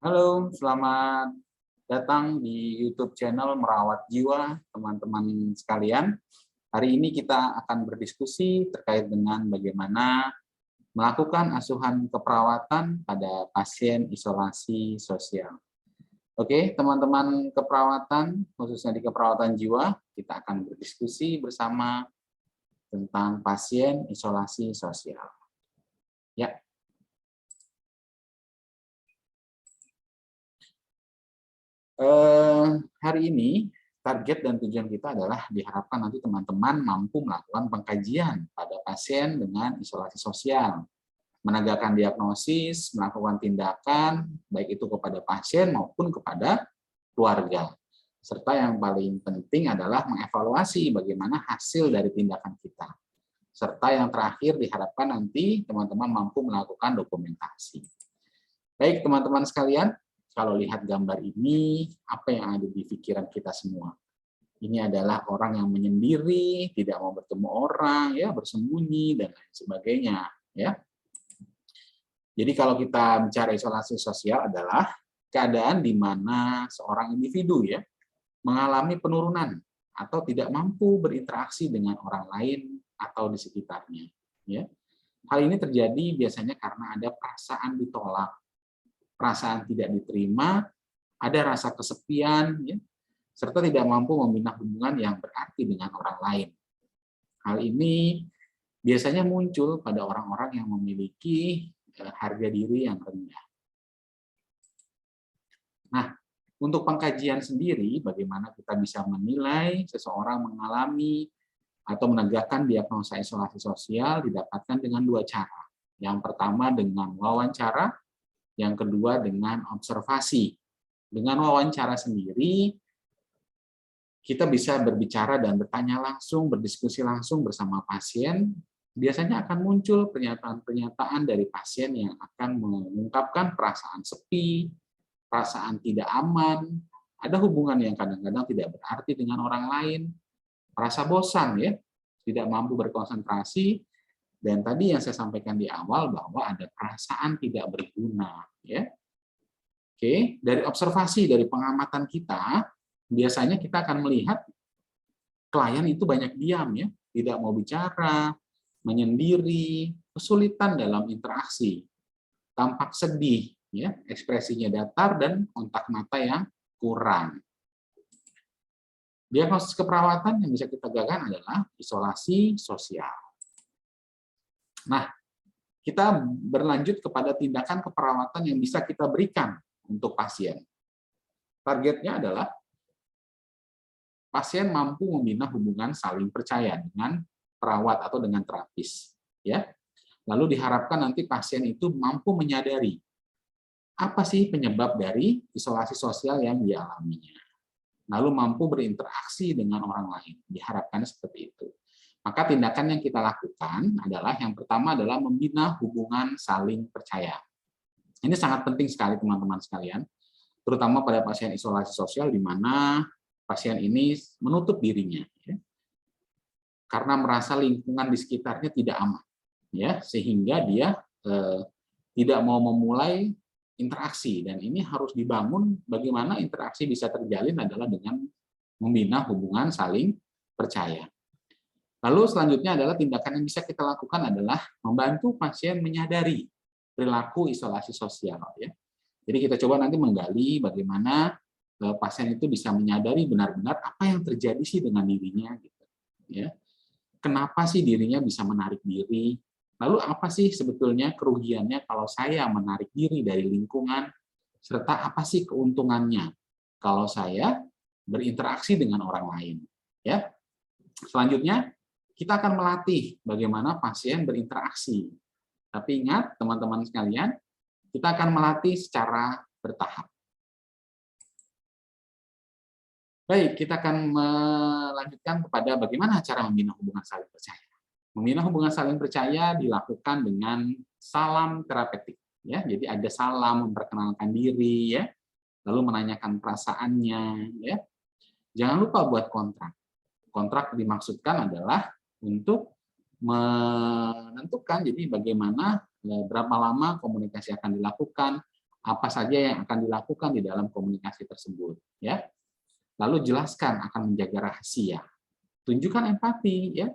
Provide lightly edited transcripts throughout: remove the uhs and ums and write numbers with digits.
Halo, selamat datang di YouTube channel Merawat Jiwa, teman-teman sekalian. Hari ini kita akan berdiskusi terkait dengan bagaimana melakukan asuhan keperawatan pada pasien isolasi sosial. Oke, teman-teman keperawatan, khususnya di keperawatan jiwa, kita akan berdiskusi bersama tentang pasien isolasi sosial. Ya. Hari ini target dan tujuan kita adalah diharapkan nanti teman-teman mampu melakukan pengkajian pada pasien dengan isolasi sosial, menegakkan diagnosis, melakukan tindakan baik itu kepada pasien maupun kepada keluarga. Serta yang paling penting adalah mengevaluasi bagaimana hasil dari tindakan kita. Serta yang terakhir diharapkan nanti teman-teman mampu melakukan dokumentasi. Baik teman-teman sekalian, kalau lihat gambar ini, apa yang ada di pikiran kita semua? Ini adalah orang yang menyendiri, tidak mau bertemu orang, ya bersembunyi dan lain sebagainya. Ya. Jadi kalau kita bicara isolasi sosial adalah keadaan di mana seorang individu ya mengalami penurunan atau tidak mampu berinteraksi dengan orang lain atau di sekitarnya. Ya. Hal ini terjadi biasanya karena ada perasaan ditolak, perasaan tidak diterima, ada rasa kesepian, ya, serta tidak mampu membina hubungan yang berarti dengan orang lain. Hal ini biasanya muncul pada orang-orang yang memiliki harga diri yang rendah. Nah, untuk pengkajian sendiri, bagaimana kita bisa menilai seseorang mengalami atau menegakkan diagnosa isolasi sosial didapatkan dengan dua cara. Yang pertama dengan wawancara, yang kedua dengan observasi. Dengan wawancara sendiri, kita bisa berbicara dan bertanya langsung, berdiskusi langsung bersama pasien. Biasanya akan muncul pernyataan-pernyataan dari pasien yang akan mengungkapkan perasaan sepi, perasaan tidak aman, ada hubungan yang kadang-kadang tidak berarti dengan orang lain, rasa bosan, ya, tidak mampu berkonsentrasi, dan tadi yang saya sampaikan di awal bahwa ada perasaan tidak berguna. Ya. Oke, dari observasi, dari pengamatan kita, biasanya kita akan melihat klien itu banyak diam, ya, tidak mau bicara, menyendiri, kesulitan dalam interaksi, tampak sedih, ya, ekspresinya datar dan kontak mata yang kurang. Diagnosis keperawatan yang bisa kita gagalkan adalah isolasi sosial. Nah, kita berlanjut kepada tindakan keperawatan yang bisa kita berikan untuk pasien. Targetnya adalah pasien mampu membina hubungan saling percaya dengan perawat atau dengan terapis. Ya. Lalu diharapkan nanti pasien itu mampu menyadari apa sih penyebab dari isolasi sosial yang dialaminya. Lalu mampu berinteraksi dengan orang lain. Diharapkan seperti itu. Maka tindakan yang kita lakukan adalah yang pertama adalah membina hubungan saling percaya. Ini sangat penting sekali teman-teman sekalian, terutama pada pasien isolasi sosial di mana pasien ini menutup dirinya, ya, karena merasa lingkungan di sekitarnya tidak aman, ya, sehingga dia tidak mau memulai interaksi, dan ini harus dibangun. Bagaimana interaksi bisa terjalin adalah dengan membina hubungan saling percaya. Lalu selanjutnya adalah tindakan yang bisa kita lakukan adalah membantu pasien menyadari perilaku isolasi sosial. Ya. Jadi kita coba nanti menggali bagaimana pasien itu bisa menyadari benar-benar apa yang terjadi sih dengan dirinya. Gitu. Ya. Kenapa sih dirinya bisa menarik diri? Lalu apa sih sebetulnya kerugiannya kalau saya menarik diri dari lingkungan? Serta apa sih keuntungannya kalau saya berinteraksi dengan orang lain? Ya. Selanjutnya, kita akan melatih bagaimana pasien berinteraksi. Tapi ingat, teman-teman sekalian, kita akan melatih secara bertahap. Baik, kita akan melanjutkan kepada bagaimana cara membina hubungan saling percaya. Membina hubungan saling percaya dilakukan dengan salam terapeutik. Ya, jadi ada salam memperkenalkan diri, ya, lalu menanyakan perasaannya. Ya. Jangan lupa buat kontrak. Kontrak dimaksudkan adalah untuk menentukan jadi bagaimana berapa lama komunikasi akan dilakukan, apa saja yang akan dilakukan di dalam komunikasi tersebut, ya. Lalu jelaskan akan menjaga rahasia. Tunjukkan empati, ya.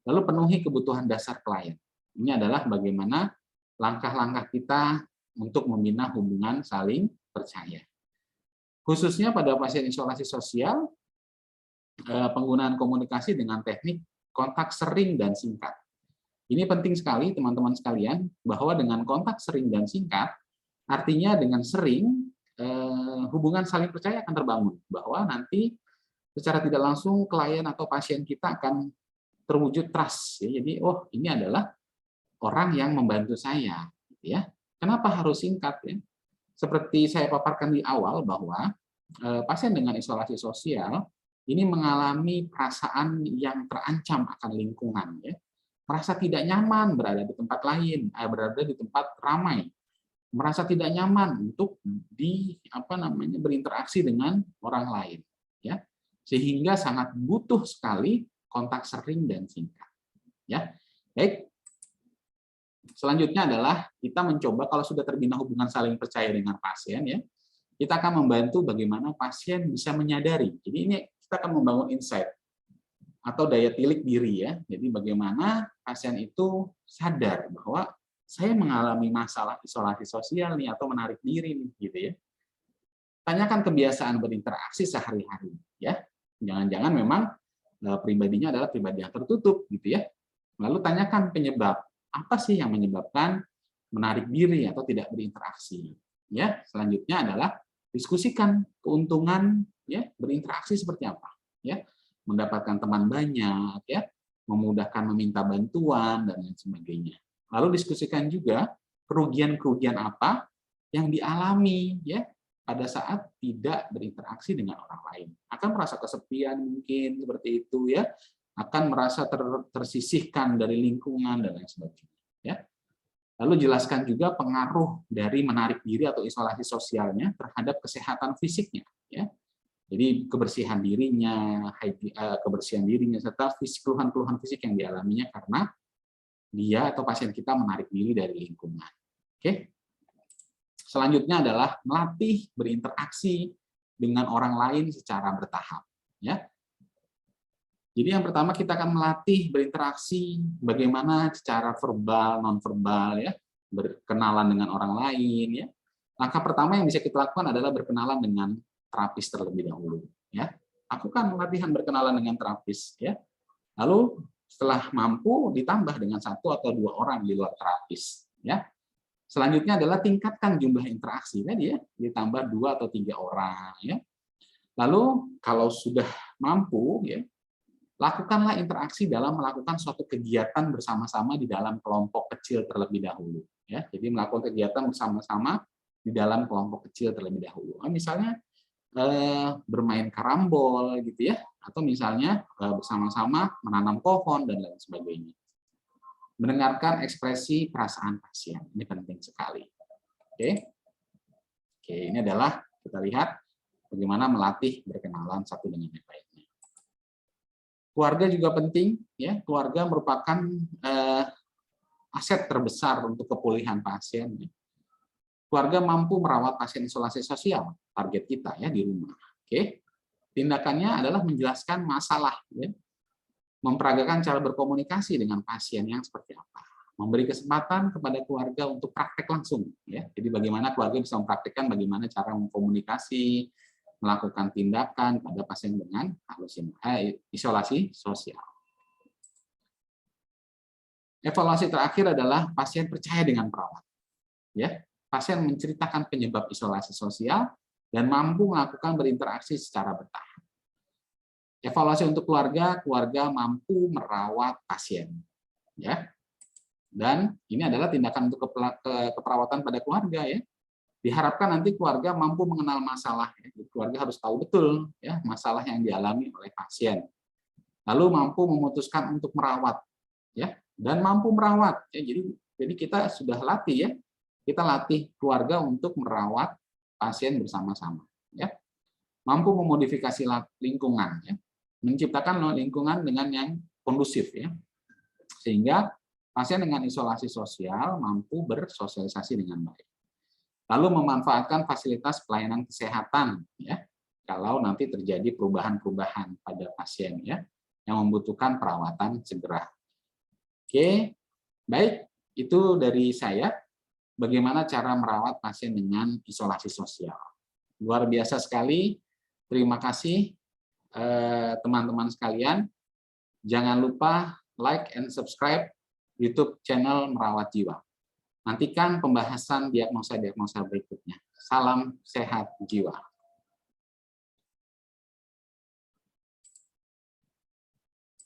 Lalu penuhi kebutuhan dasar klien. Ini adalah bagaimana langkah-langkah kita untuk membina hubungan saling percaya. Khususnya pada pasien isolasi sosial, penggunaan komunikasi dengan teknik kontak sering dan singkat. Ini penting sekali teman-teman sekalian, bahwa dengan kontak sering dan singkat, artinya dengan sering hubungan saling percaya akan terbangun, bahwa nanti secara tidak langsung klien atau pasien kita akan terwujud trust, ya. Jadi oh, ini adalah orang yang membantu saya, gitu ya. Kenapa harus singkat, ya? Seperti saya paparkan di awal, bahwa pasien dengan isolasi sosial ini mengalami perasaan yang terancam akan lingkungan, ya. Merasa tidak nyaman berada di tempat lain, berada di tempat ramai, merasa tidak nyaman untuk berinteraksi dengan orang lain, ya, sehingga sangat butuh sekali kontak sering dan singkat, ya. Baik, selanjutnya adalah kita mencoba, kalau sudah terbina hubungan saling percaya dengan pasien, ya, kita akan membantu bagaimana pasien bisa menyadari. Jadi ini kita akan membangun insight atau daya tilik diri, ya. Jadi bagaimana pasien itu sadar bahwa saya mengalami masalah isolasi sosial nih, atau menarik diri nih, gitu ya. Tanyakan kebiasaan berinteraksi sehari-hari, ya. Jangan-jangan memang pribadinya adalah pribadi yang tertutup, gitu ya. Lalu tanyakan penyebab, apa sih yang menyebabkan menarik diri atau tidak berinteraksi, ya. Selanjutnya adalah diskusikan keuntungan, ya, berinteraksi seperti apa, ya. Mendapatkan teman banyak, ya, memudahkan meminta bantuan dan lain sebagainya. Lalu diskusikan juga kerugian-kerugian apa yang dialami, ya, pada saat tidak berinteraksi dengan orang lain. Akan merasa kesepian mungkin seperti itu, ya. Akan merasa tersisihkan dari lingkungan dan lain sebagainya, ya. Lalu jelaskan juga pengaruh dari menarik diri atau isolasi sosialnya terhadap kesehatan fisiknya, ya. Jadi kebersihan dirinya, serta keluhan-keluhan fisik yang dialaminya karena dia atau pasien kita menarik diri dari lingkungan. Oke. Selanjutnya adalah melatih berinteraksi dengan orang lain secara bertahap, ya. Jadi yang pertama kita akan melatih berinteraksi bagaimana secara verbal, non-verbal, ya, berkenalan dengan orang lain, ya. Langkah pertama yang bisa kita lakukan adalah berkenalan dengan terapis terlebih dahulu, ya. Lakukan latihan berkenalan dengan terapis, ya. Lalu setelah mampu ditambah dengan 1 atau 2 orang di luar terapis, ya. Selanjutnya adalah tingkatkan jumlah interaksi tadi, ya, ditambah 2 atau 3 orang, ya. Lalu kalau sudah mampu, ya, lakukanlah interaksi dalam melakukan suatu kegiatan bersama-sama di dalam kelompok kecil terlebih dahulu, ya. Jadi melakukan kegiatan bersama-sama di dalam kelompok kecil terlebih dahulu. Misalnya bermain karambol, gitu ya, atau misalnya bersama-sama menanam pohon dan lain sebagainya. Mendengarkan ekspresi perasaan pasien, ini penting sekali. Oke, ini adalah kita lihat bagaimana melatih berkenalan satu dengan yang lainnya. Keluarga juga penting, ya. Keluarga merupakan aset terbesar untuk kepulihan pasien. Keluarga mampu merawat pasien isolasi sosial, target kita, ya, di rumah. Oke, tindakannya adalah menjelaskan masalah, ya. Memperagakan cara berkomunikasi dengan pasien yang seperti apa, memberi kesempatan kepada keluarga untuk praktek langsung, ya. Jadi bagaimana keluarga bisa mempraktikkan bagaimana cara mengkomunikasi, melakukan tindakan pada pasien dengan isolasi sosial. Evaluasi terakhir adalah pasien percaya dengan perawat, ya. Pasien menceritakan penyebab isolasi sosial dan mampu melakukan berinteraksi secara bertahap. Evaluasi untuk keluarga, keluarga mampu merawat pasien, ya. Dan ini adalah tindakan untuk keperawatan pada keluarga, ya. Diharapkan nanti keluarga mampu mengenal masalah, ya. Keluarga harus tahu betul, ya, masalah yang dialami oleh pasien. Lalu mampu memutuskan untuk merawat, ya, dan mampu merawat, ya. Jadi kita sudah latih, ya. Kita latih keluarga untuk merawat pasien bersama-sama, ya. Mampu memodifikasi lingkungan, ya. Menciptakan lingkungan dengan yang kondusif, ya. Sehingga pasien dengan isolasi sosial mampu bersosialisasi dengan baik. Lalu memanfaatkan fasilitas pelayanan kesehatan, ya, kalau nanti terjadi perubahan-perubahan pada pasien, ya, yang membutuhkan perawatan segera. Oke, baik, itu dari saya. Bagaimana cara merawat pasien dengan isolasi sosial. Luar biasa sekali. Terima kasih teman-teman sekalian. Jangan lupa like and subscribe YouTube channel Merawat Jiwa. Nantikan pembahasan diagnosa-diagnosa berikutnya. Salam sehat jiwa.